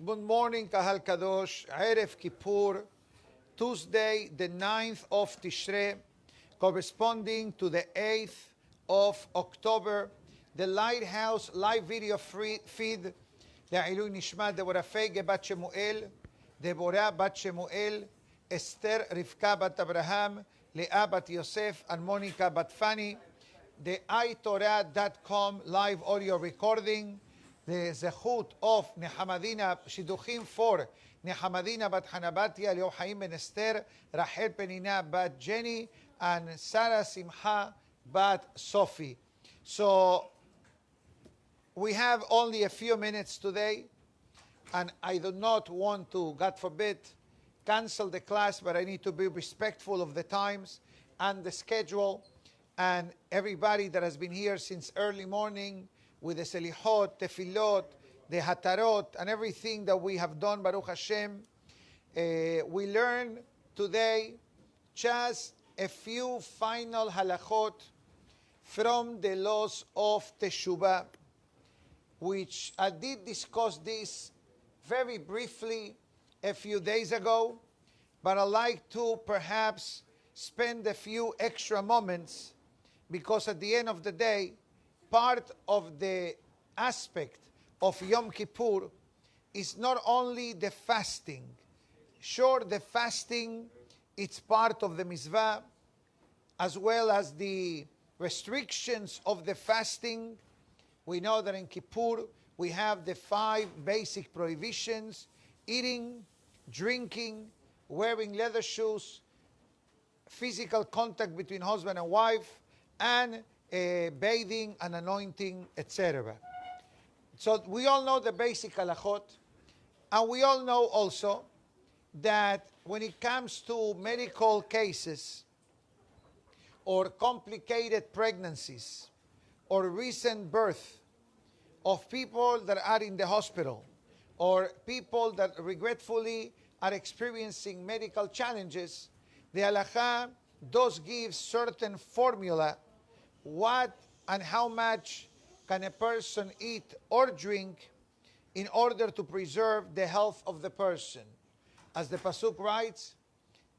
Good morning, Kahal Kadosh. Erev Kippur, Tuesday, the 9th of Tishrei, corresponding to the 8th of October. The Lighthouse live video feed, לעילוי נשמת דבורה פייגה בת שמואל, דבורה בת שמואל, אסתר רבקה בת אברהם, לאה בת יוסף, and Monica בת פני. The iTorah.com live audio recording. The zechut of Nehamadina, שידוכים for Nehamadina בת חנבתיה, ליאור חיים בן אסתר, רחל פנינה בת ג'ני, and Sarah Simcha בת סופי. So we have only a few minutes today, and I do not want to, God forbid, cancel the class, but I need to be respectful of the times and the schedule, and everybody that has been here since early morning with the Selihot, Tefillot, the Hatarot, and everything that we have done, Baruch Hashem. We learn today just a few final halachot from the laws of Teshuvah, which I did discuss this very briefly a few days ago, but I'd like to perhaps spend a few extra moments, because at the end of the day, part of the aspect of Yom Kippur is not only the fasting. Sure, the fasting, it's part of the mitzvah, as well as the restrictions of the fasting. We know that in Kippur, we have the 5 basic prohibitions: eating, drinking, wearing leather shoes, physical contact between husband and wife, and bathing and anointing, etc. So we all know the basic halachot, and we all know also that when it comes to medical cases or complicated pregnancies or recent birth of people that are in the hospital or people that regretfully are experiencing medical challenges, the halakha does give certain formula what and how much can a person eat or drink in order to preserve the health of the person. As the pasuk writes,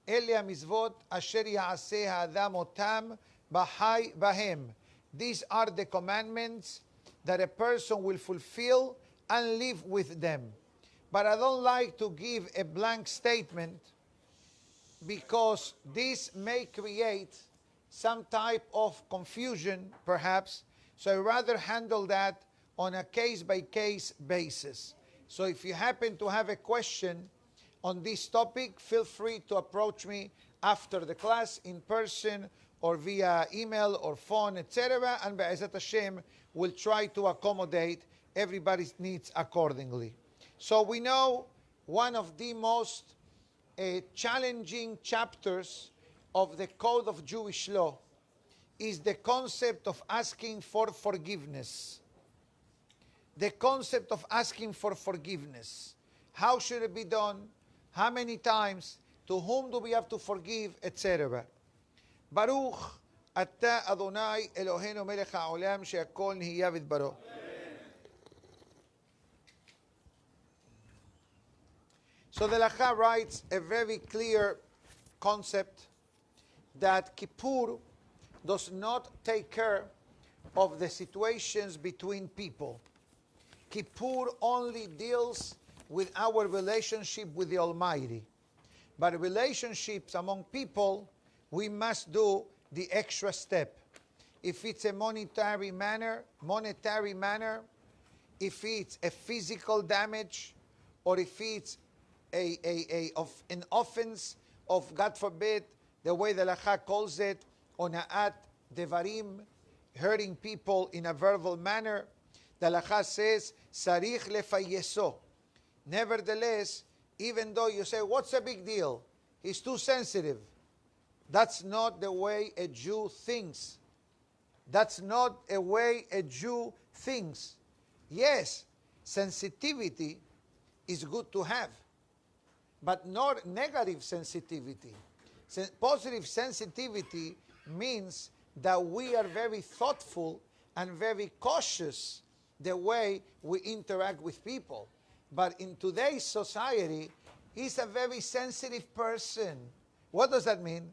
Ele hamizvot asher ya'aseh ha'adam otam b'chai b'hem. These are the commandments that a person will fulfill and live with them. But I don't like to give a blank statement, because this may create some type of confusion, perhaps. So I rather handle that on a case-by-case basis. So if you happen to have a question on this topic, feel free to approach me after the class in person or via email or phone, etc. And Be'ezat Hashem will try to accommodate everybody's needs accordingly. So we know one of the most challenging chapters of the Code of Jewish Law is the concept of asking for forgiveness. The concept of asking for forgiveness. How should it be done? How many times? To whom do we have to forgive? Etc. Baruch Ata Adonai Eloheinu Melech HaOlam she'akol nihiyah v'dbaro. So the Halakha writes a very clear concept that Kippur does not take care of the situations between people. Kippur only deals with our relationship with the Almighty. But relationships among people, we must do the extra step. If it's a monetary manner, if it's a physical damage, or if it's an offense of, God forbid, the way the Halakha calls it, ona'at devarim, hurting people in a verbal manner, the Halakha says, sarich lefayeso. Nevertheless, even though you say, what's the big deal? He's too sensitive. That's not the way a Jew thinks. That's not a way a Jew thinks. Yes, sensitivity is good to have, but not negative sensitivity. Positive sensitivity means that we are very thoughtful and very cautious the way we interact with people. But in today's society, he's a very sensitive person. What does that mean?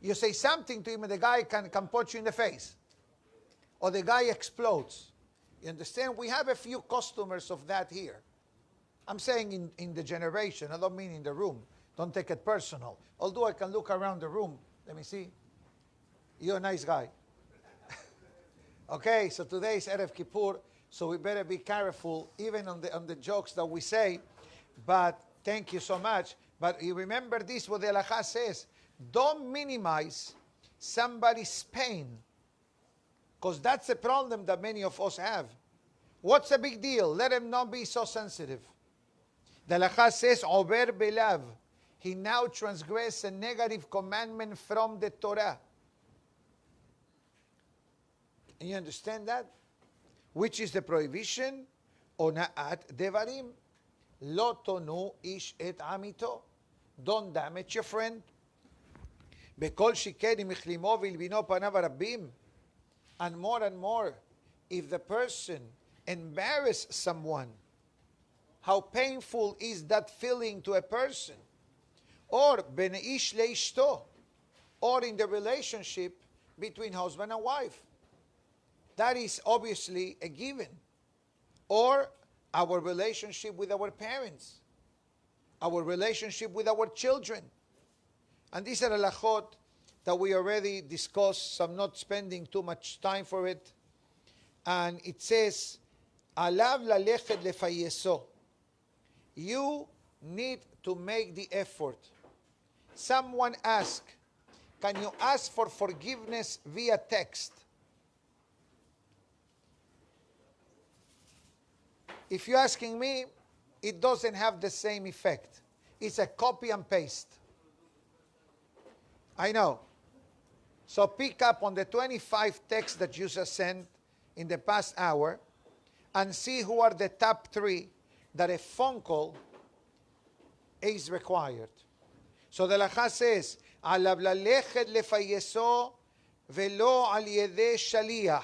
You say something to him and the guy can punch you in the face. Or the guy explodes. You understand? We have a few customers of that here. I'm saying in the generation. I don't mean in the room. Don't take it personal. Although I can look around the room. Let me see. You're a nice guy. Okay, so today is Erev Kippur, so we better be careful even on the jokes that we say. But thank you so much. But you remember this, what the halakha says. Don't minimize somebody's pain. Because that's a problem that many of us have. What's the big deal? Let him not be so sensitive. The halakha says, Ober belav. He now transgressed a negative commandment from the Torah. And you understand that? Which is the prohibition? Ona'at devarim. Lo tonu ish et amito. Don't damage your friend. Bekol shiked im ichlimo v'ilbino panav rabim. And more, if the person embarrasses someone, how painful is that feeling to a person? Or ben ish leishto, or in the relationship between husband and wife. That is obviously a given. Or our relationship with our parents, our relationship with our children. And these are halachot that we already discussed, so I'm not spending too much time for it. And it says, Alav lalechet lefayeso. You need to make the effort. Someone asked, can you ask for forgiveness via text? If you're asking me, it doesn't have the same effect. It's a copy and paste. I know. So pick up on the 25 texts that you just sent in the past hour and see who are the top 3 that a phone call is required. So the halakha says, Alav lalechet lefayeso velo al yedei shaliach.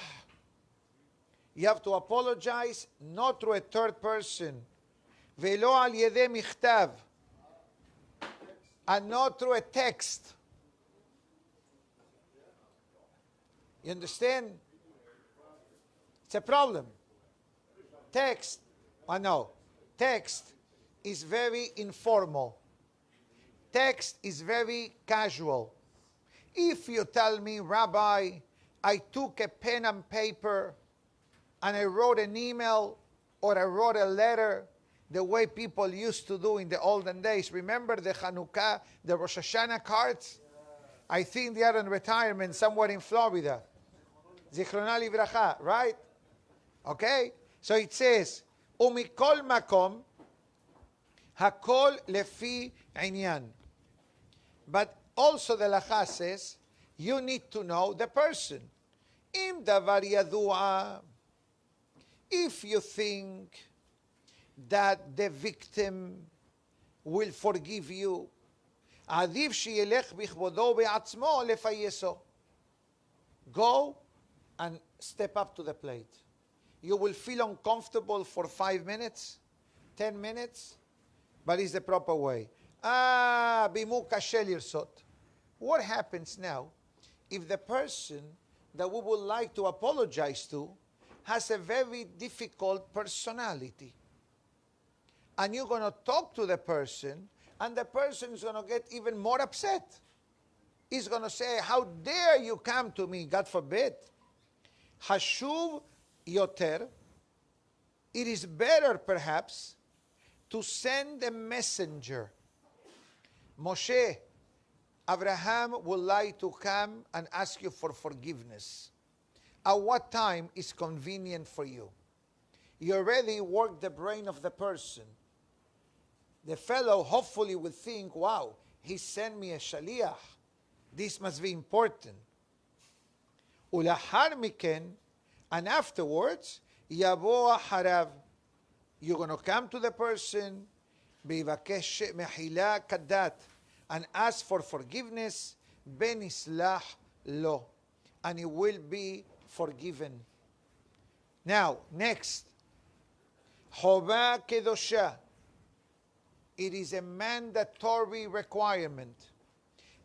You have to apologize, not through a third person. Velo al yedei michtav. And not through a text. You understand? It's a problem. Text, text is very informal. Text is very casual. If you tell me, Rabbi, I took a pen and paper and I wrote an email or I wrote a letter the way people used to do in the olden days. Remember the Hanukkah, the Rosh Hashanah cards? I think they are in retirement somewhere in Florida. Zichrona livracha, right? Okay? So it says, Umikol makom, hakol lefi inyan. But also the halakha says, you need to know the person. Im davar yadua. If you think that the victim will forgive you, adif sheyelech bichvodo be'atzmo lefayeso. Go and step up to the plate. You will feel uncomfortable for 5 minutes, 10 minutes, but it's the proper way. Bimu kashe lirsot. What happens now if the person that we would like to apologize to has a very difficult personality? And you're going to talk to the person, and the person is going to get even more upset. He's going to say, how dare you come to me, God forbid. Hashuv yoter, it is better perhaps to send a messenger. Moshe, Abraham would like to come and ask you for forgiveness. At what time is convenient for you? You already worked the brain of the person. The fellow hopefully will think, wow, he sent me a shaliach. This must be important. Ulahar miken, and afterwards, yabo harav. You're going to come to the person, bivakesh mehila kadat, and ask for forgiveness, ben islah lo, and he will be forgiven. Now, next, Chova kedosha. It is a mandatory requirement.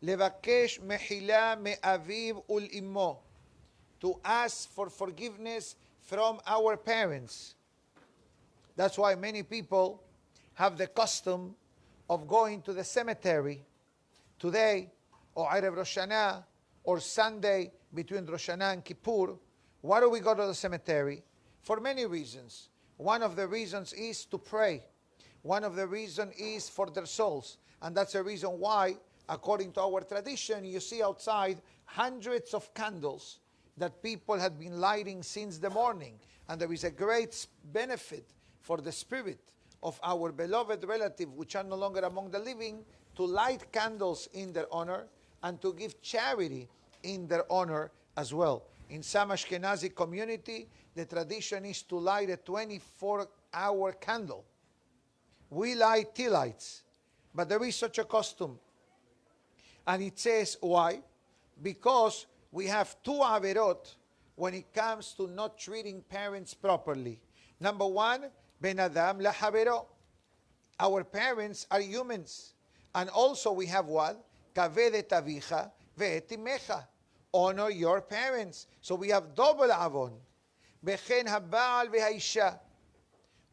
Levakesh mechila me'aviv ul'immo. To ask for forgiveness from our parents. That's why many people have the custom of going to the cemetery today, or Erev Rosh Hashanah, or Sunday between Rosh Hashanah and Kippur. Why do we go to the cemetery? For many reasons. One of the reasons is to pray. One of the reasons is for their souls. And that's the reason why, according to our tradition, you see outside hundreds of candles that people had been lighting since the morning. And there is a great benefit for the spirit of our beloved relative, which are no longer among the living, to light candles in their honor and to give charity in their honor as well. In some Ashkenazi community, the tradition is to light a 24-hour candle. We light tea lights, but there is such a custom. And it says, why? Because we have two averot when it comes to not treating parents properly. Number one, ben adam la havero. Our parents are humans. And also we have what? Kaved avicha ve'et imecha. Honor your parents. So we have double avon. Bechen haba'al ve'haisha.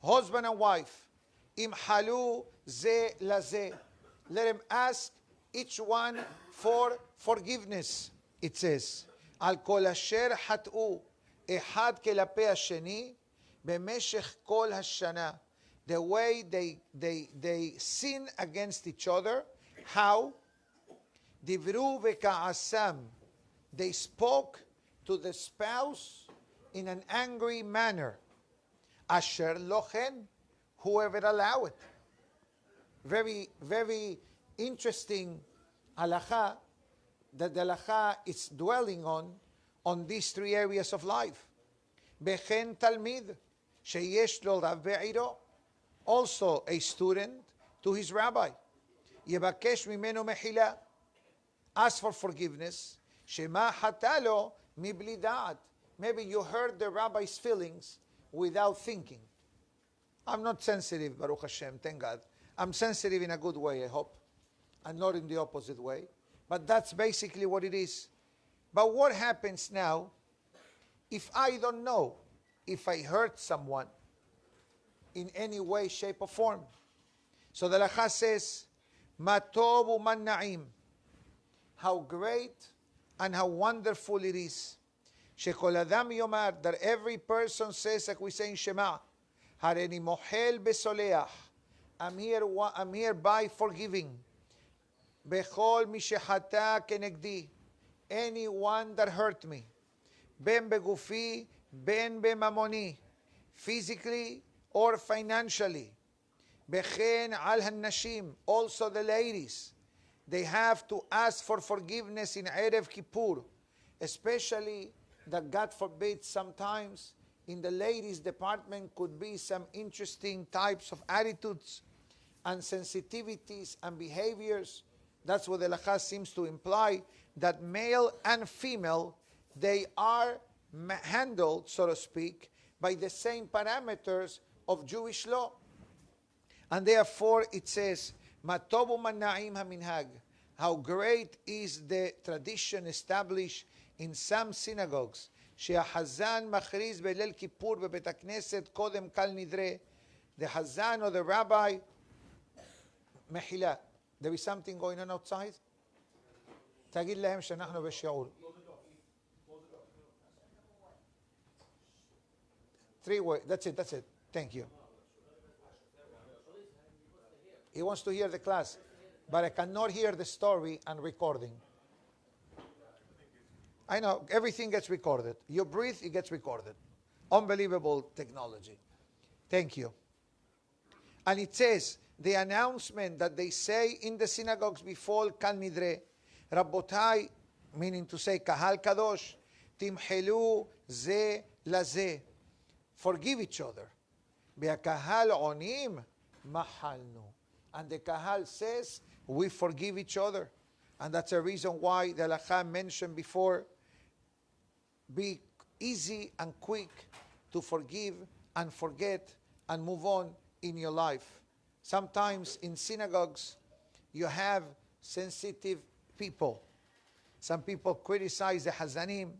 Husband and wife. Imhalu ze laze. Let them ask each one for forgiveness. It says, Al kol asher hat'u ehad kelape hasheni b'meshech kol hashana. The way they sin against each other. How? Divru v'ka'asam. They spoke to the spouse in an angry manner. Asher lochen. Whoever allow it. Very, very interesting halakha that the halakha is dwelling on these three areas of life. Bechen talmid sheyesh lo rav be'iro. Also a student to his rabbi. Yebakesh mimeno mechila. Ask for forgiveness. Shema hatalo mibli da'at. Maybe you hurt the rabbi's feelings without thinking. I'm not sensitive, Baruch Hashem, thank God. I'm sensitive in a good way, I hope, and not in the opposite way. But that's basically what it is. But what happens now if I don't know if I hurt someone in any way, shape, or form? So the Lacha says, Ma tov u'man na'im. How great and how wonderful it is. Shekol adam yomar, that every person says, like we say in Shema, Hareni mohel besoleach. I'm hereby forgiving. Bechol mishehata kenegdi. Anyone that hurt me. Ben begufi, ben bemamoni. Physically or financially. Bechen al hannashim. Also the ladies. They have to ask for forgiveness in Erev Kippur. Especially that, God forbid, sometimes in the ladies' department could be some interesting types of attitudes and sensitivities and behaviors. That's what the Lacha seems to imply, that male and female, they are handled, so to speak, by the same parameters of Jewish law. And therefore it says, Matobu mana'im haminhag. How great is the tradition established in some synagogues. שהחזן מכריז בליל כיפור בבית הכנסת קודם קל נדרה. The Hazan or the rabbi, מחילה. There is something going on outside? תגיד להם שאנחנו בשיעור. 3 words. That's it. Thank you. He wants to hear the class, but I cannot hear the story and recording. I know, everything gets recorded. You breathe, it gets recorded. Unbelievable technology. Thank you. And it says, the announcement that they say in the synagogues before Kal Nidre, Rabbotai, meaning to say, Kahal Kadosh, Timhelu ze laze. Forgive each other. Be'akahal onim mahalnu. And the Kahal says, we forgive each other. And that's a reason why the Lacha mentioned before, be easy and quick to forgive and forget and move on in your life. Sometimes in synagogues, you have sensitive people. Some people criticize the Hazanim,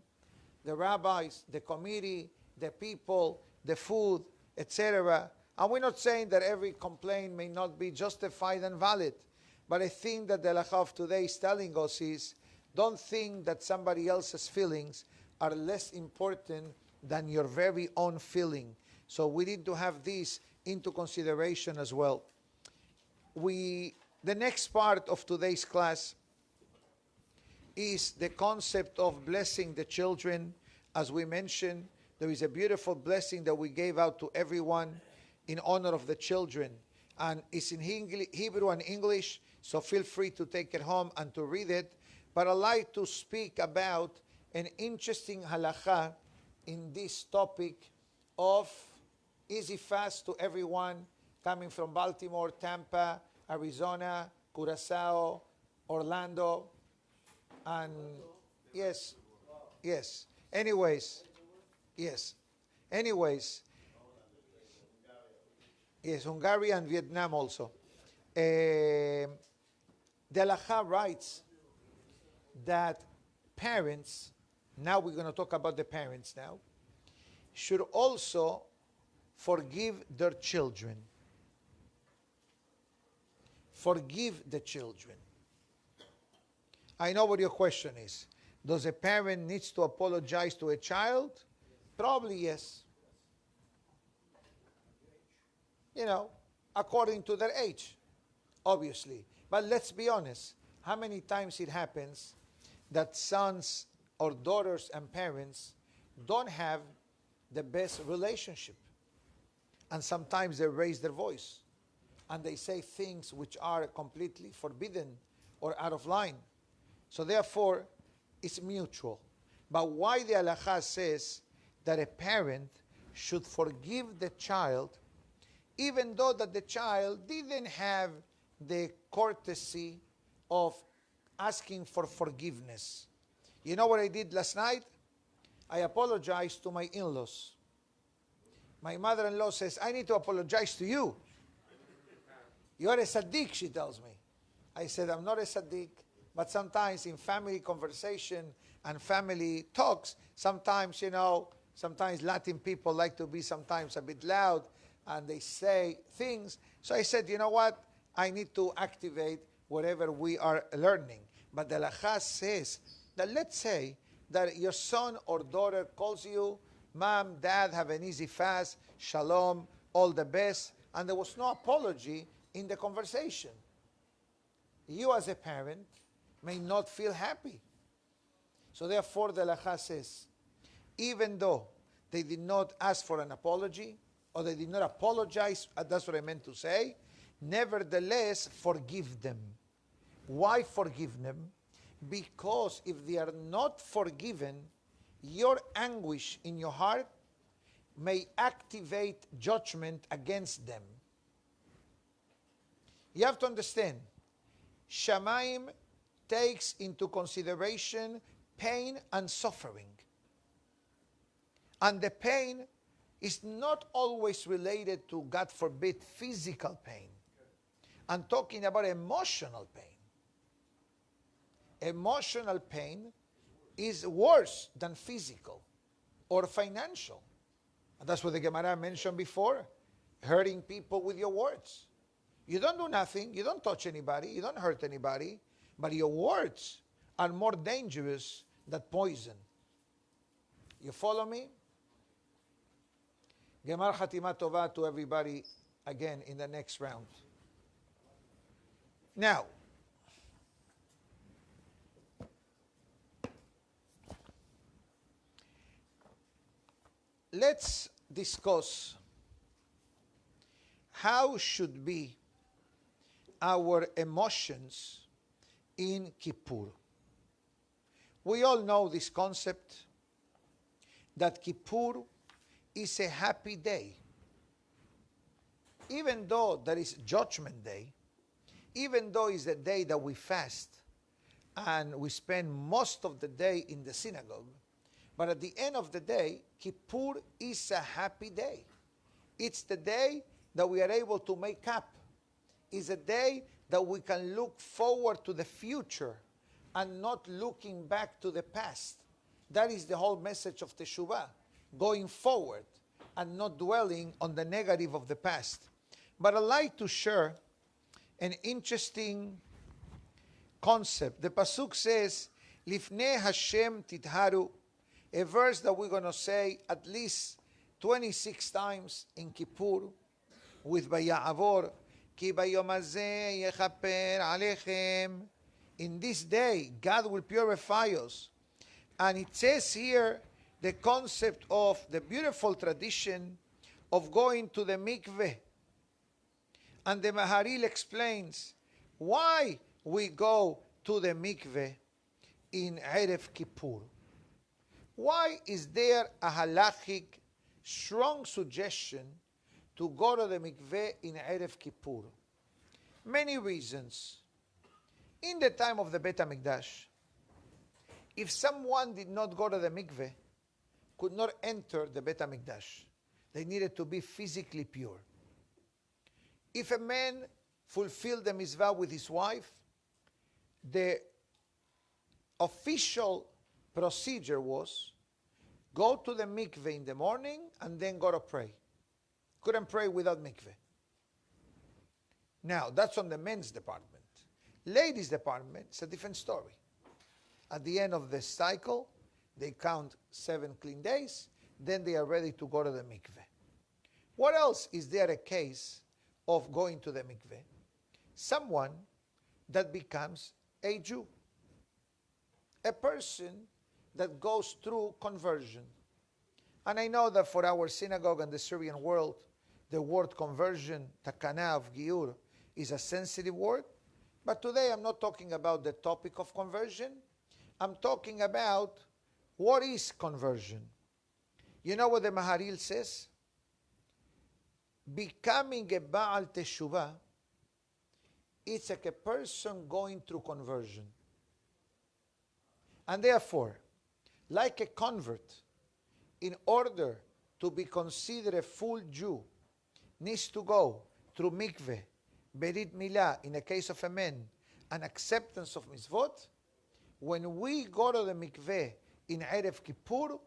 the rabbis, the committee, the people, the food, etc. And we're not saying that every complaint may not be justified and valid. But I think that the halakha of today is telling us is, don't think that somebody else's feelings are less important than your very own feeling. So we need to have this into consideration as well. The next part of today's class is the concept of blessing the children. As we mentioned, there is a beautiful blessing that we gave out to everyone in honor of the children. And it's in Hebrew and English, so feel free to take it home and to read it. But I'd like to speak about an interesting halakha in this topic of easy fast to everyone coming from Baltimore, Tampa, Arizona, Curacao, Orlando, and yes. Anyways, Hungary and Vietnam also. The halakha writes that parents, now we're going to talk about the parents now, should also forgive their children. Forgive the children. I know what your question is. Does a parent need to apologize to a child? Probably yes. According to their age, obviously. But let's be honest. How many times it happens that sons or daughters and parents don't have the best relationship? And sometimes they raise their voice and they say things which are completely forbidden or out of line. So therefore, it's mutual. But why the halakha says that a parent should forgive the child even though that the child didn't have the courtesy of asking for forgiveness? You know what I did last night? I apologized to my in-laws. My mother-in-law says, I need to apologize to you. You are a tzaddik, she tells me. I said, I'm not a tzaddik, but sometimes in family conversation and family talks, sometimes Latin people like to be sometimes a bit loud, and they say things. So I said, you know what? I need to activate whatever we are learning. But the halakha says that, let's say that your son or daughter calls you, Mom, Dad, have an easy fast, Shalom, all the best, and there was no apology in the conversation. You as a parent may not feel happy. So therefore the halakha says, even though they did not ask for an apology, or they did not apologize, that's what I meant to say, nevertheless forgive them. Why forgive them? Because if they are not forgiven, your anguish in your heart may activate judgment against them. You have to understand, Shamayim takes into consideration pain and suffering. And the pain is not always related to, God forbid, physical pain. I'm talking about emotional pain. Emotional pain is worse than physical or financial. And that's what the Gemara mentioned before, hurting people with your words. You don't do nothing, you don't touch anybody, you don't hurt anybody, but your words are more dangerous than poison. You follow me? Gemar Chatima Tova to everybody again in the next round. Now, let's discuss how should be our emotions in Kippur. We all know this concept that Kippur is a happy day. Even though there is Judgment Day, even though it's a day that we fast and we spend most of the day in the synagogue, but at the end of the day, Kippur is a happy day. It's the day that we are able to make up. It's a day that we can look forward to the future and not looking back to the past. That is the whole message of Teshuvah, going forward and not dwelling on the negative of the past. But I'd like to share an interesting concept. The Pasuk says, Lifnei Hashem titharu, a verse that we're going to say at least 26 times in Kippur, with Vaya'avor, Ki bayom hazeh yechaper alechem. In this day, God will purify us. And it says here the concept of the beautiful tradition of going to the mikveh. And the Maharil explains why we go to the mikveh in Erev Kippur. Why is there a halachic strong suggestion to go to the mikveh in Erev Kippur? Many reasons. In the time of the Bet HaMikdash, if someone did not go to the mikveh, could not enter the Bet HaMikdash. They needed to be physically pure. If a man fulfilled the mitzvah with his wife, the official procedure was go to the mikveh in the morning and then go to pray. Couldn't pray without mikveh. Now, that's on the men's department. Ladies' department, it's a different story. At the end of the cycle, they count 7 clean days, then they are ready to go to the mikveh. What else is there a case of going to the mikveh? Someone that becomes a Jew. A person that goes through conversion. And I know that for our synagogue and the Syrian world, the word conversion, takana of giur, is a sensitive word. But today I'm not talking about the topic of conversion. I'm talking about what is conversion. You know what the Maharil says? Becoming a Baal Teshuvah, it's like a person going through conversion. And therefore, like a convert, in order to be considered a full Jew, needs to go through mikveh, berit milah, in the case of a man, and acceptance of mitzvot. When we go to the mikveh in Erev Kippur,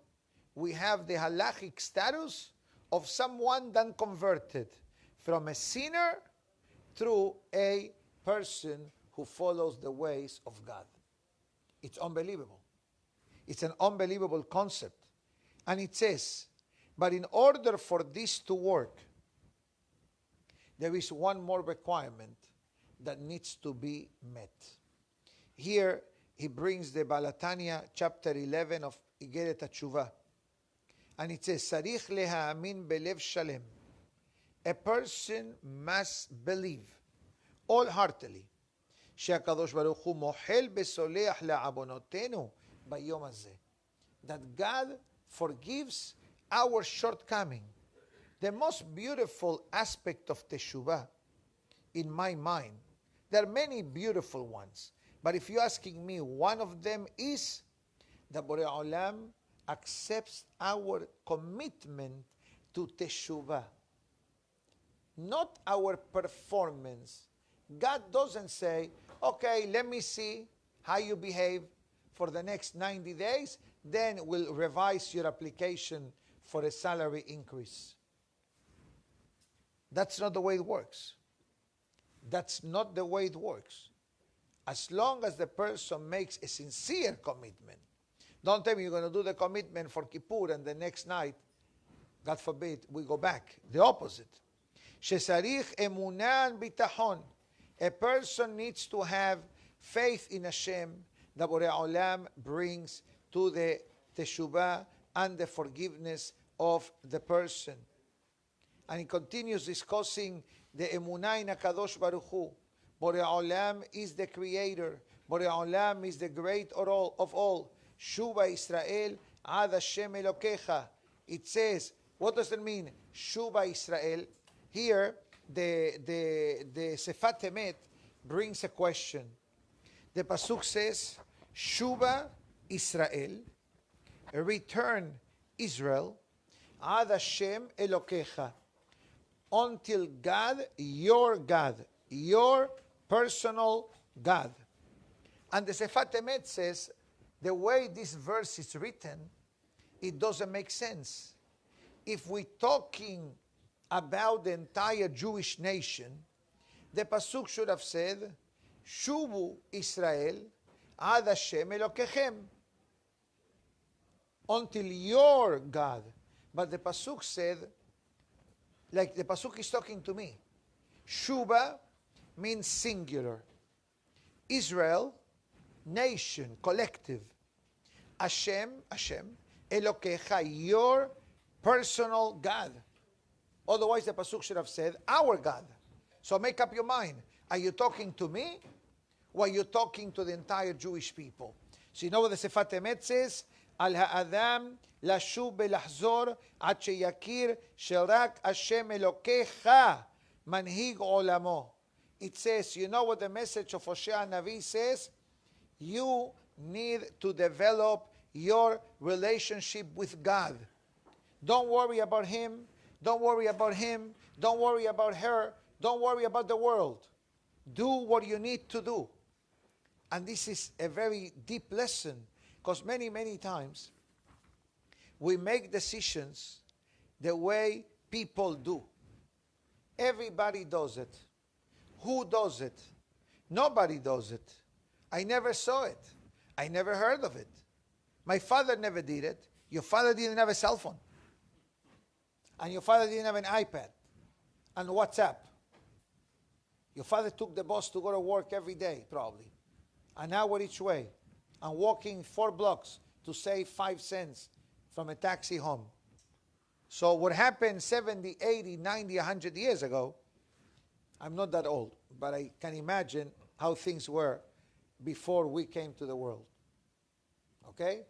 we have the halachic status of someone then converted from a sinner through a person who follows the ways of God. It's unbelievable. It's an unbelievable concept. And it says, but in order for this to work, there is one more requirement that needs to be met. Here, he brings the Balatanya, chapter 11 of Igeret HaTshuvah. And it says, Sarich leha'amin belev shalem. A person must believe wholeheartedly שהקדוש ברוך הוא מוחל וסולח לעוונותינו ביום הזה. That God forgives our shortcoming. The most beautiful aspect of Teshuvah, in my mind, there are many beautiful ones, but if you're asking me, one of them is that Borei Olam accepts our commitment to Teshuvah, not our performance. God doesn't say, okay, let me see how you behave for the next 90 days, then we'll revise your application for a salary increase. That's not the way it works. That's not the way it works. As long as the person makes a sincere commitment. Don't tell me you're going to do the commitment for Kippur and the next night, God forbid, we go back. The opposite. שצריך אמונה וביטחון. A person needs to have faith in Hashem that Borei Olam brings to the teshuvah and the forgiveness of the person. And he continues discussing the emunah in HaKadosh Baruch Hu. Borei Olam is the creator. Borei Olam is the great of all. Shuba Israel ad Hashem Elokecha. It says, what does it mean? Shuba Israel. Here, the Sefat Emet brings a question. The Pasuk says, Shuba Israel, return Israel, ad Hashem Elokecha, until God, your personal God. And the Sefat Emet says, the way this verse is written, it doesn't make sense. If we're talking about the entire Jewish nation, the Pasuk should have said, Shuvu Israel ad Hashem Elokechem, until your God. But the Pasuk said, like the Pasuk is talking to me. Shuba means singular. Israel, nation, collective. Hashem, Elokecha, your personal God. Otherwise the Pasuk should have said, our God. So make up your mind. Are you talking to me? Or are you talking to the entire Jewish people? So you know what the Sefat Emet says? Al ha'adam lashub belahzor ad sheyakir sherak Hashem Elokecha manhig olamo. It says, you know what the message of Hosea Navi says? You need to develop your relationship with God. Don't worry about him. Don't worry about him. Don't worry about her. Don't worry about the world. Do what you need to do. And this is a very deep lesson, because many, many times we make decisions the way people do. Everybody does it. Who does it? Nobody does it. I never saw it. I never heard of it. My father never did it. Your father didn't have a cell phone. And your father didn't have an iPad and WhatsApp. Your father took the bus to go to work every day, probably. An hour each way. And walking 4 blocks to save 5 cents from a taxi home. So what happened 70, 80, 90, 100 years ago, I'm not that old, but I can imagine how things were before we came to the world. Okay?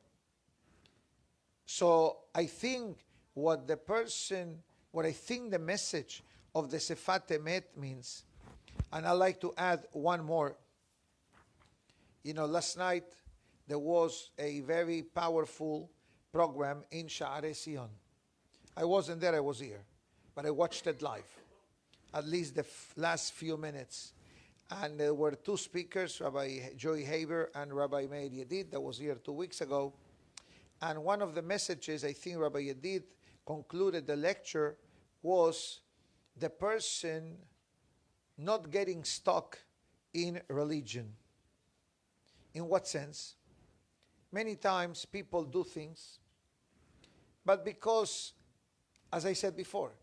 So I think what I think the message of the Sefat Emet means, and I'd like to add one more. You know, last night there was a very powerful program in Sha'arei Sion. I wasn't there, I was here, but I watched it live, at least the last few minutes. And there were 2 speakers, Rabbi Joy Haber and Rabbi Meir Yedid, that was here 2 weeks ago. And one of the messages, I think Rabbi Yedid concluded the lecture, was the person not getting stuck in religion. In what sense? Many times people do things, but because, as I said before,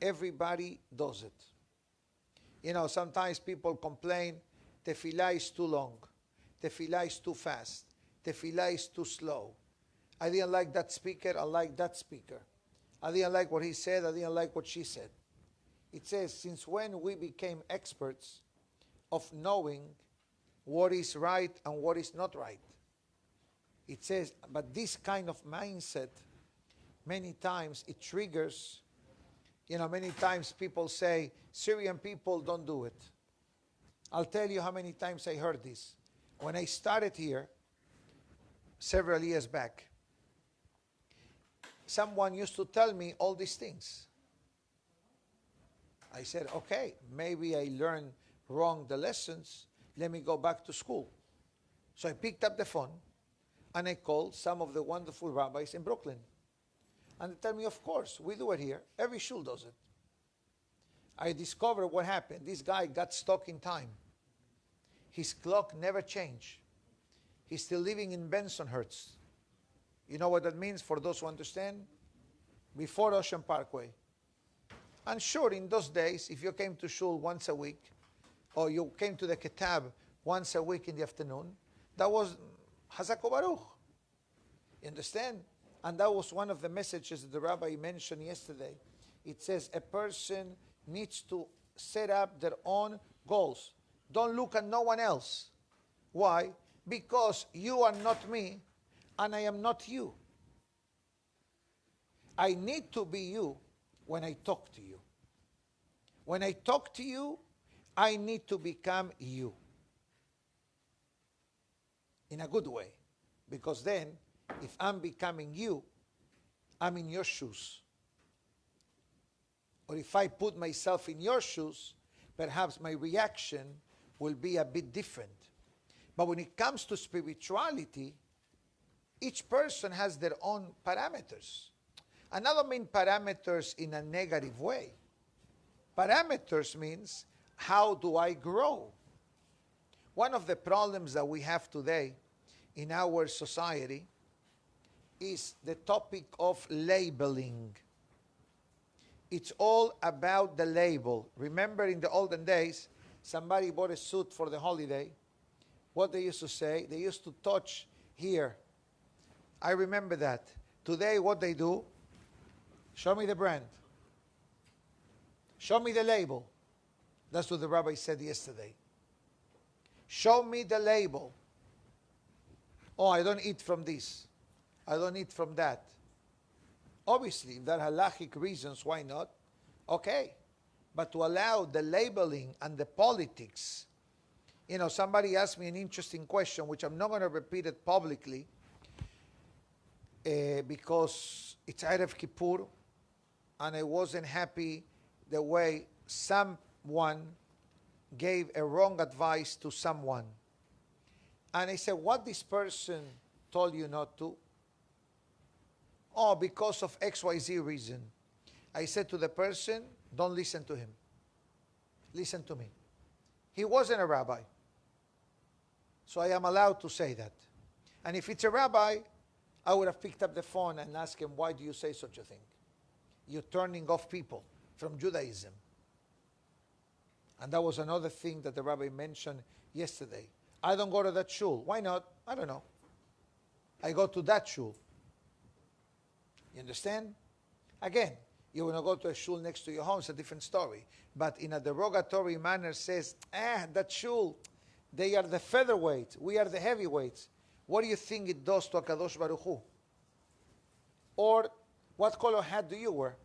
everybody does it. You know, sometimes people complain, tefillah is too long, tefillah is too fast, tefillah is too slow. I didn't like that speaker, I like that speaker. I didn't like what he said, I didn't like what she said. It says, since when we became experts of knowing what is right and what is not right? It says, but this kind of mindset, many times it triggers, you know, many times people say, Syrian people don't do it. I'll tell you how many times I heard this. When I started here, several years back, someone used to tell me all these things. I said, okay, maybe I learned wrong the lessons. Let me go back to school. So I picked up the phone and I called some of the wonderful rabbis in Brooklyn. And they tell me, of course, we do it here. Every shul does it. I discovered what happened. This guy got stuck in time. His clock never changed. He's still living in Bensonhurst. You know what that means for those who understand? Before Ocean Parkway. And sure, in those days, if you came to shul once a week, or you came to the Kitab once a week in the afternoon, that was Hazako Baruch. You understand? And that was one of the messages that the rabbi mentioned yesterday. It says a person needs to set up their own goals. Don't look at no one else. Why? Because you are not me, and I am not you. I need to be you when I talk to you. When I talk to you, I need to become you. In a good way. Because then, if I'm becoming you, I'm in your shoes. Or if I put myself in your shoes, perhaps my reaction will be a bit different. But when it comes to spirituality, each person has their own parameters. And I don't mean parameters in a negative way. Parameters means, how do I grow? One of the problems that we have today in our society is the topic of labeling. It's all about the label. Remember in the olden days, somebody bought a suit for the holiday. What they used to say, they used to touch here. I remember that. Today, what they do, show me the brand. Show me the label. That's what the rabbi said yesterday. Show me the label. Oh, I don't eat from this. I don't eat from that. Obviously, if there are halachic reasons, why not? Okay. But to allow the labeling and the politics, somebody asked me an interesting question, which I'm not going to repeat it publicly, because it's Erev Kippur, and I wasn't happy the way someone gave a wrong advice to someone. And I said, what this person told you not to? Oh, because of XYZ reason. I said to the person, don't listen to him. Listen to me. He wasn't a rabbi. So I am allowed to say that. And if it's a rabbi, I would have picked up the phone and asked him, why do you say such a thing? You're turning off people from Judaism. And that was another thing that the rabbi mentioned yesterday. I don't go to that shul. Why not? I don't know. I go to that shul. You understand? Again, you want to go to a shul next to your home, it's a different story. But in a derogatory manner says, that shul, they are the featherweight, we are the heavyweights. What do you think it does to HaKadosh Baruch Hu? Or, what color hat do you wear?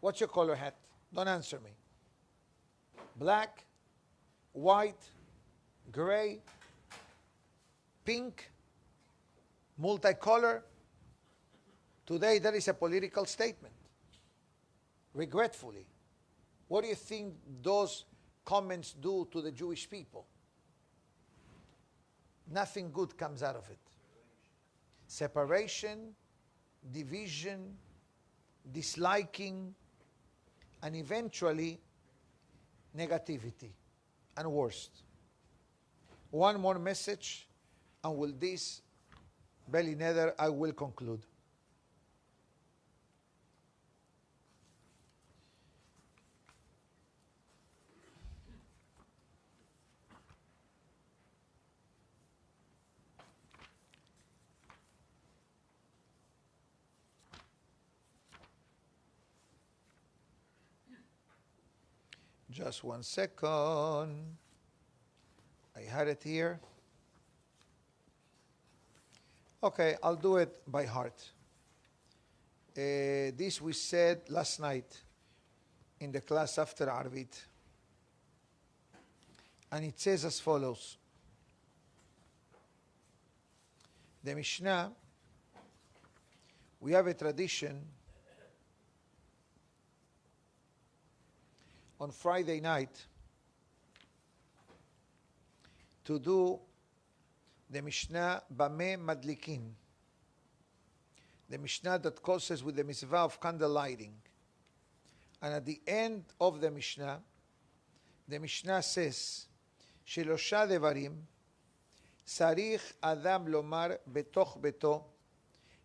What's your color hat? Don't answer me. Black, white, gray, pink, multicolor. Today that is a political statement. Regretfully. What do you think those comments do to the Jewish people? Nothing good comes out of it. Separation, division, disliking, and eventually negativity and worst. One more message, and with this belly nether I will conclude. Just 1 second. I had it here. Okay, I'll do it by heart. This we said last night in the class after Arvit. And it says as follows. The Mishnah, we have a tradition on Friday night to do the Mishnah Bameh Madlikin, the Mishnah that causes with the mitzvah of candle lighting. And at the end of the Mishnah says, Shelosha devarim sarich adam lomar betoch beto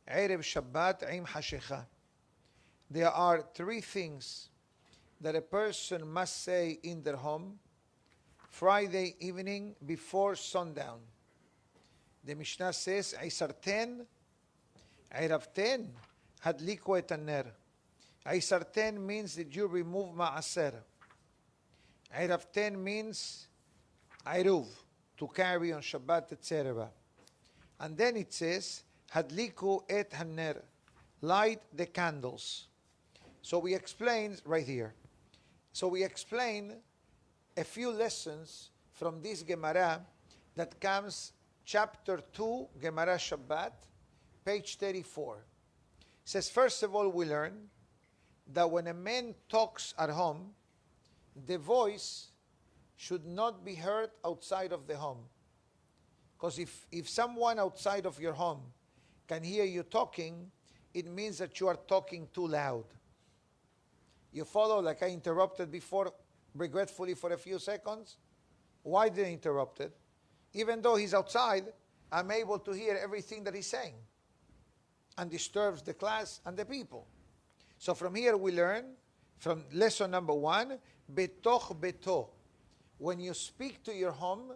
erev Shabbat im hashecha. There are 3 things that a person must say in their home Friday evening before sundown. The Mishnah says, Isarten, Iravten, Hadliku et haner. Isarten means that you remove ma'aser. Iravten means Iruv, to carry on Shabbat, etc. And then it says, Hadliku et haner, light the candles. So we explain right here. So we explain a few lessons from this Gemara that comes chapter 2, Gemara Shabbat, page 34. It says, first of all, we learn that when a man talks at home, the voice should not be heard outside of the home. Because if someone outside of your home can hear you talking, it means that you are talking too loud. You follow, like I interrupted before, regretfully for a few seconds? Why did I interrupt it? Even though he's outside, I'm able to hear everything that he's saying and disturbs the class and the people. So from here we learn, from lesson number 1, betoch beto. When you speak to your home,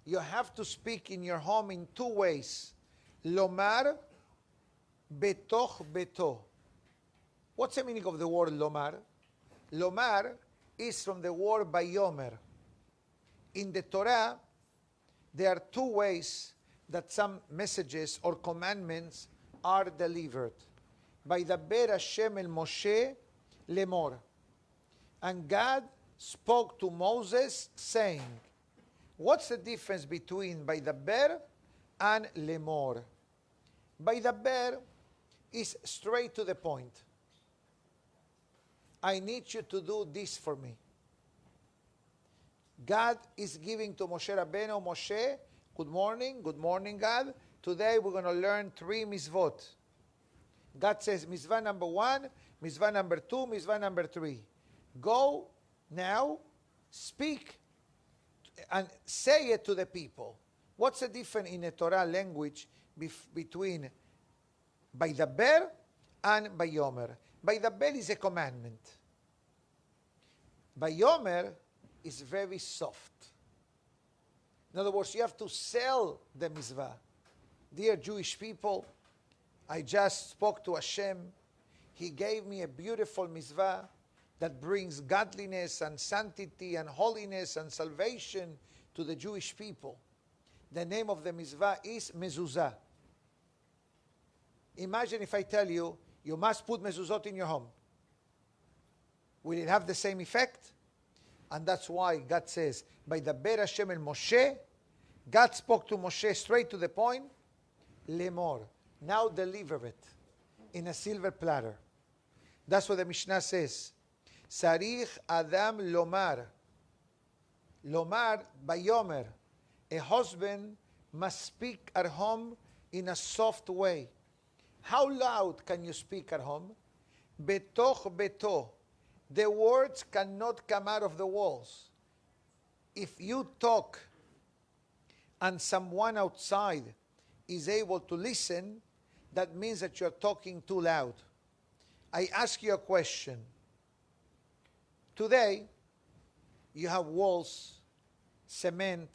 you have to speak in your home in 2 ways. Lomar, betoch beto. What's the meaning of the word lomar? Lomar is from the word bayomer. In the Torah, there are 2 ways that some messages or commandments are delivered. Vaydaber Hashem el Moshe lemor. And God spoke to Moses saying, what's the difference between Vaydaber and lemor? Vaydaber is straight to the point. I need you to do this for me. God is giving to Moshe Rabbeinu, Moshe, good morning, God. Today we're going to learn 3 mitzvot. God says, mitzvah number 1, mitzvah number 2, mitzvah number 3. Go now, speak, and say it to the people. What's the difference in the Torah language between Vaydaber and Vayomer? Vaydaber is a commandment. Vayomer is very soft. In other words, you have to sell the mitzvah. Dear Jewish people, I just spoke to Hashem. He gave me a beautiful mitzvah that brings godliness and sanctity and holiness and salvation to the Jewish people. The name of the mitzvah is mezuzah. Imagine if I tell you, you must put mezuzot in your home. Will it have the same effect? And that's why God says, Vaydaber Hashem el Moshe, God spoke to Moshe straight to the point, lemor. Now deliver it in a silver platter. That's what the Mishnah says. Sarich Adam Lomar. Lomar Bayomer. A husband must speak at home in a soft way. How loud can you speak at home? Betoch beto. The words cannot come out of the walls. If you talk and someone outside is able to listen, that means that you're talking too loud. I ask you a question. Today, you have walls, cement,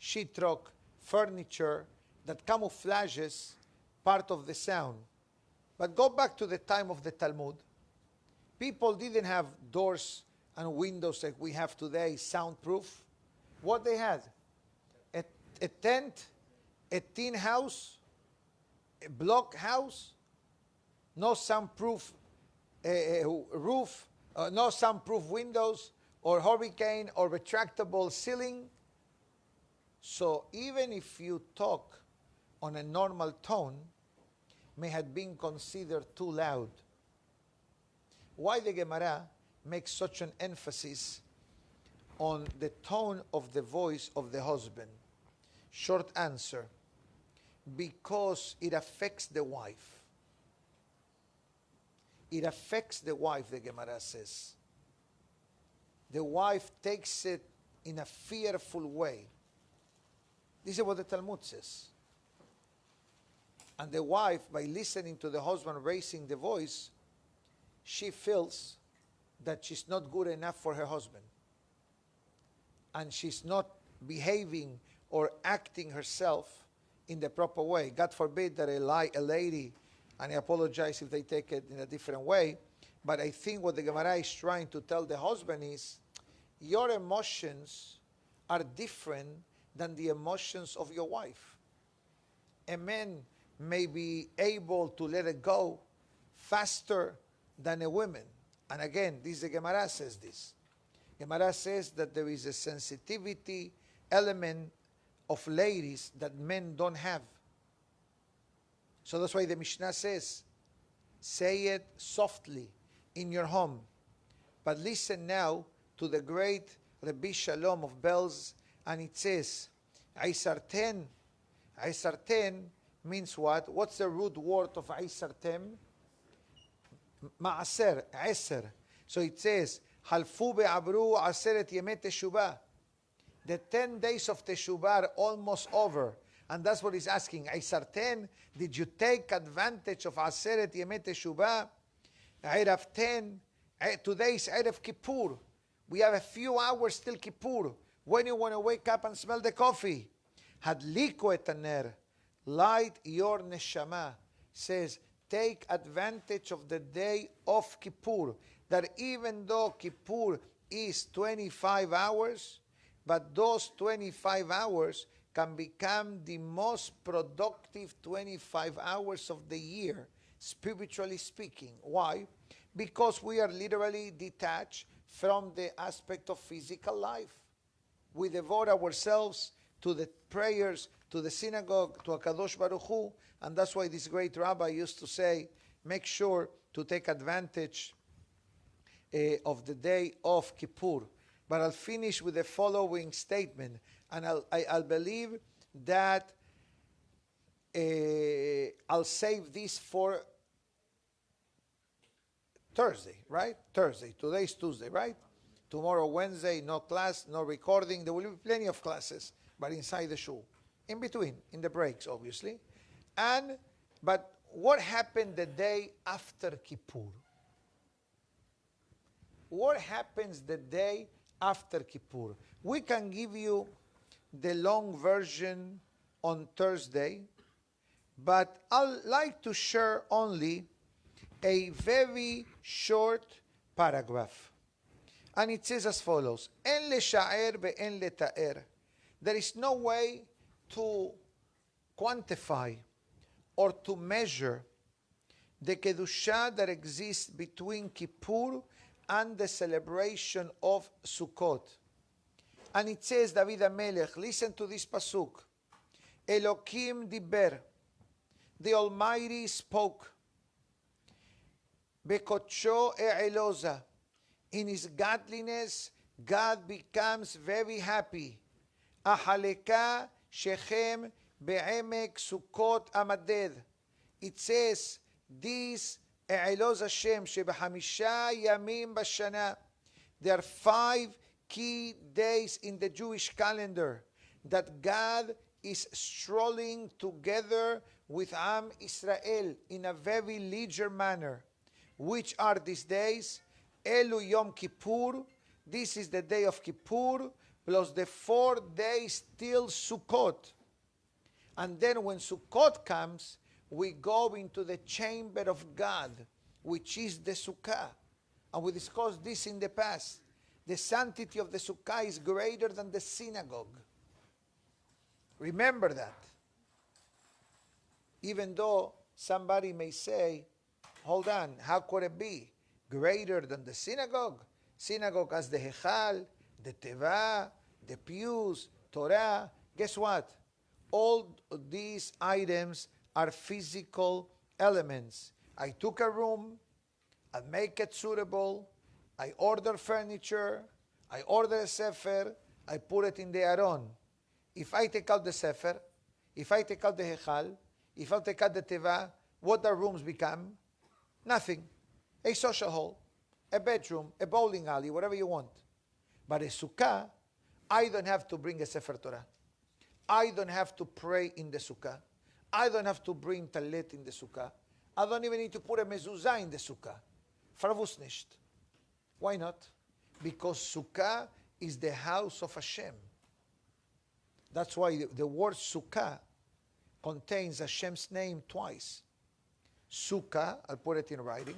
sheetrock, furniture that camouflages part of the sound. But go back to the time of the Talmud. People didn't have doors and windows like we have today, soundproof. What they had? A tent, a tin house, a block house, no soundproof roof, no soundproof windows, or hurricane or retractable ceiling. So even if you talk on a normal tone, may have been considered too loud. Why the Gemara makes such an emphasis on the tone of the voice of the husband? Short answer, because it affects the wife. It affects the wife, the Gemara says. The wife takes it in a fearful way. This is what the Talmud says. And the wife, by listening to the husband raising the voice, she feels that she's not good enough for her husband. And she's not behaving or acting herself in the proper way. God forbid that a lady, and I apologize if they take it in a different way, but I think what the Gemara is trying to tell the husband is, your emotions are different than the emotions of your wife. A man may be able to let it go faster than a woman. And again, the Gemara says this. Gemara says that there is a sensitivity element of ladies that men don't have. So that's why the Mishnah says, say it softly, in your home. But listen now to the great Rabbi Shalom of bells, and it says, Aisarten. Aisarten means what? What's the root word of Aisartem? Ma'aser, Eser. So it says, Halfu be'abru aseret yemet teshubah. The 10 days of Teshuvah are almost over. And that's what he's asking. Aisarten, did you take advantage of Aseret Yemet Teshuvah? Erev 10, today is Erev Kippur. We have a few hours till Kippur. When you want to wake up and smell the coffee. Hadliku et haner, light your neshama. Says, take advantage of the day of Kippur. That even though Kippur is 25 hours, but those 25 hours can become the most productive 25 hours of the year, spiritually speaking. Why? Because we are literally detached from the aspect of physical life. We devote ourselves to the prayers, to the synagogue, to HaKadosh Baruch Hu, and that's why this great rabbi used to say, make sure to take advantage of the day of Kippur. But I'll finish with the following statement, and I'll believe that I'll save this for Thursday, right? Thursday. Today's Tuesday, right? Tomorrow, Wednesday, no class, no recording. There will be plenty of classes, but inside the shul. In between, in the breaks, obviously. But what happened the day after Kippur? What happens the day after Kippur? We can give you the long version on Thursday, but I'd like to share only a very short paragraph. And it says as follows, En le'sha'er ve'en le'ta'er. There is no way to quantify or to measure the Kedushah that exists between Kippur and the celebration of Sukkot. And it says, David HaMelech, listen to this pasuk. Elokim diber, the Almighty spoke. Bekotsho e'eloza, in His godliness, God becomes very happy. Ahaleka shechem be'emek Sukkot amaded. It says, this E'eloz Hashem shebehamisha yamim bashana. There are 5 key days in the Jewish calendar that God is strolling together with Am Israel in a very leisure manner. Which are these days? Elu Yom Kippur. This is the day of Kippur, plus the 4 days till Sukkot. And then when Sukkot comes, we go into the chamber of God, which is the Sukkah. And we discussed this in the past. The sanctity of the Sukkah is greater than the synagogue. Remember that. Even though somebody may say, hold on, how could it be greater than the synagogue? Synagogue has the Hechal, the Teva, the pews, Torah. Guess what? All these items are physical elements. I took a room, I make it suitable, I order furniture, I order a Sefer, I put it in the Aron. If I take out the Sefer, if I take out the Hechal, if I take out the Teva, what do rooms become? Nothing. A social hall, a bedroom, a bowling alley, whatever you want. But a Sukkah, I don't have to bring a Sefer Torah. I don't have to pray in the Sukkah. I don't have to bring talit in the Sukkah. I don't even need to put a mezuzah in the Sukkah. Farvus nicht. Why not? Because Sukkah is the house of Hashem. That's why the word Sukkah contains Hashem's name twice. Sukkah, I'll put it in writing.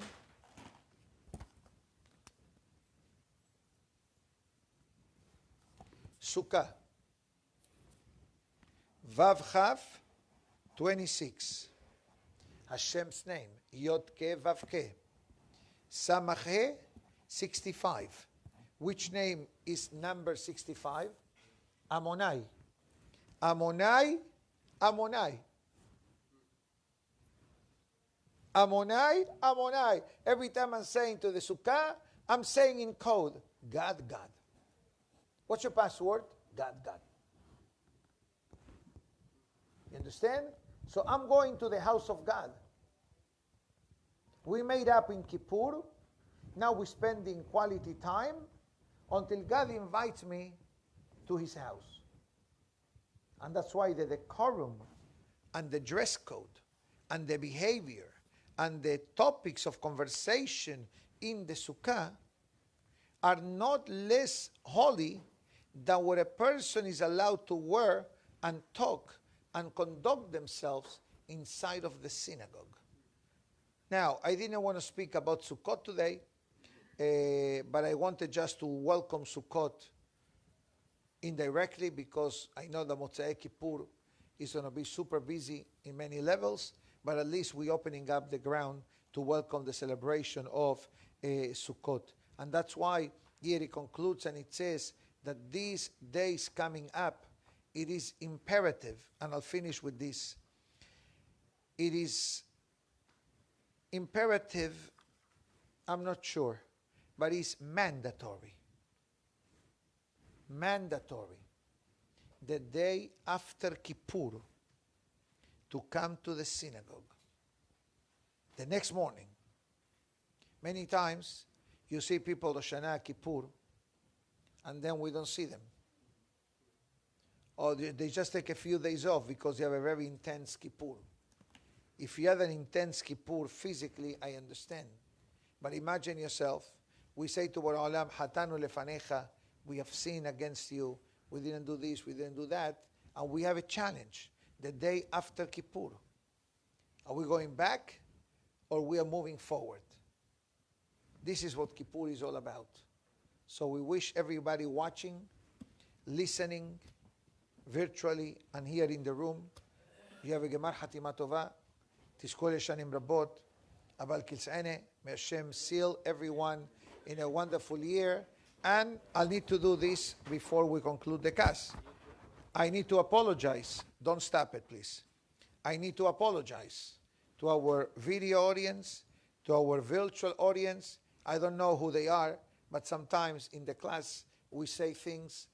Sukkah. Vav Chav 26. Hashem's name. Yod Ke Vav Ke. Samach He 65. Which name is number 65? Ammonai. Ammonai. Ammonai. Ammonite, Ammonite. Every time I'm saying to the Sukkah, I'm saying in code, God, God. What's your password? God, God. You understand? So I'm going to the house of God. We made up in Kippur. Now we're spending quality time until God invites me to his house. And that's why the decorum and the dress code and the behavior and the topics of conversation in the Sukkah are not less holy than what a person is allowed to wear and talk and conduct themselves inside of the synagogue. Now, I didn't want to speak about Sukkot today, but I wanted just to welcome Sukkot indirectly because I know that Motzei Kippur is going to be super busy in many levels, but at least we're opening up the ground to welcome the celebration of Sukkot. And that's why here it concludes and it says that these days coming up, it is imperative, and I'll finish with this. It is imperative, I'm not sure, but it's mandatory. Mandatory. The day after Kippur to come to the synagogue. The next morning. Many times you see people Rosh Hashanah, Kippur, and then we don't see them. Or they just take a few days off because they have a very intense Kippur. If you have an intense Kippur physically, I understand. But imagine yourself, we say to our Olam, Hatanu lefanecha, we have sinned against you, we didn't do this, we didn't do that, and we have a challenge, the day after Kippur. Are we going back, or we are moving forward? This is what Kippur is all about. So we wish everybody watching, listening, virtually, and here in the room, you have a Gemar Hatima Tova, Tizkor Shanim Rabot, Abal Kilsane, may Hashem seal everyone in a wonderful year. And I'll need to do this before we conclude the class. I need to apologize. Don't stop it, please. I need to apologize to our video audience, to our virtual audience. I don't know who they are, but sometimes in the class we say things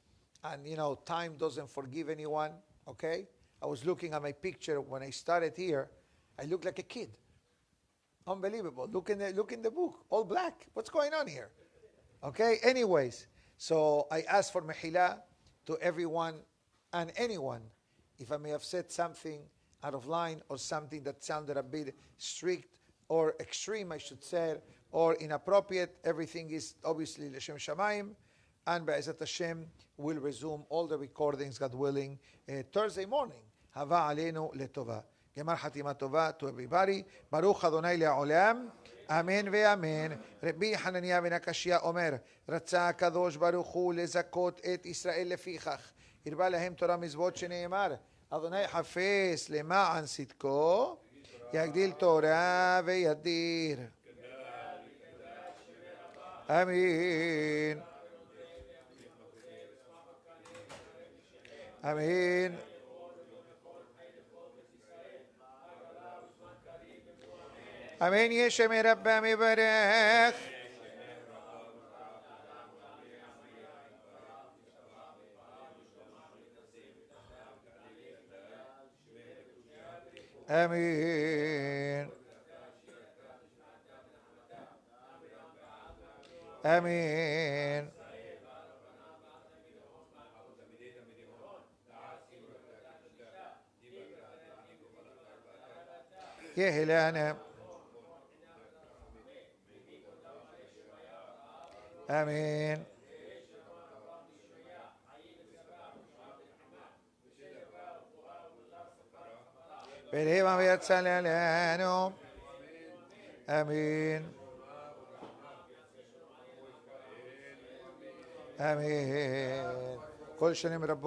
and, time doesn't forgive anyone, okay? I was looking at my picture when I started here. I look like a kid. Unbelievable. Look in the book. All black. What's going on here? Okay, anyways. So I ask for mehila to everyone and anyone if I may have said something out of line or something that sounded a bit strict or extreme, I should say, or inappropriate. Everything is obviously L'Shem Shamayim. And Be'ezat Hashem will resume all the recordings, God willing, Thursday morning. Hava Aleinu Letova. Gemar Hatima Tova to everybody. Baruch Adonai Le'olam. Amen ve'amen. Rabbi Hananiah ben Akashia Omer. Ratza HaKadosh Baruch Hu lezakot et Israel lefichach. Irba lahem Torah mizvot shene'emar. Adonai hafez lema'an sitko. Yagdil Torah ve'yadir. Amen. Amen. Amen. Yeshem Rabba mevarech. Amen. Amen. Yehelana. Amen. Pereva ve'atzalelenu. Amen. Amen. Kol shanim rabot.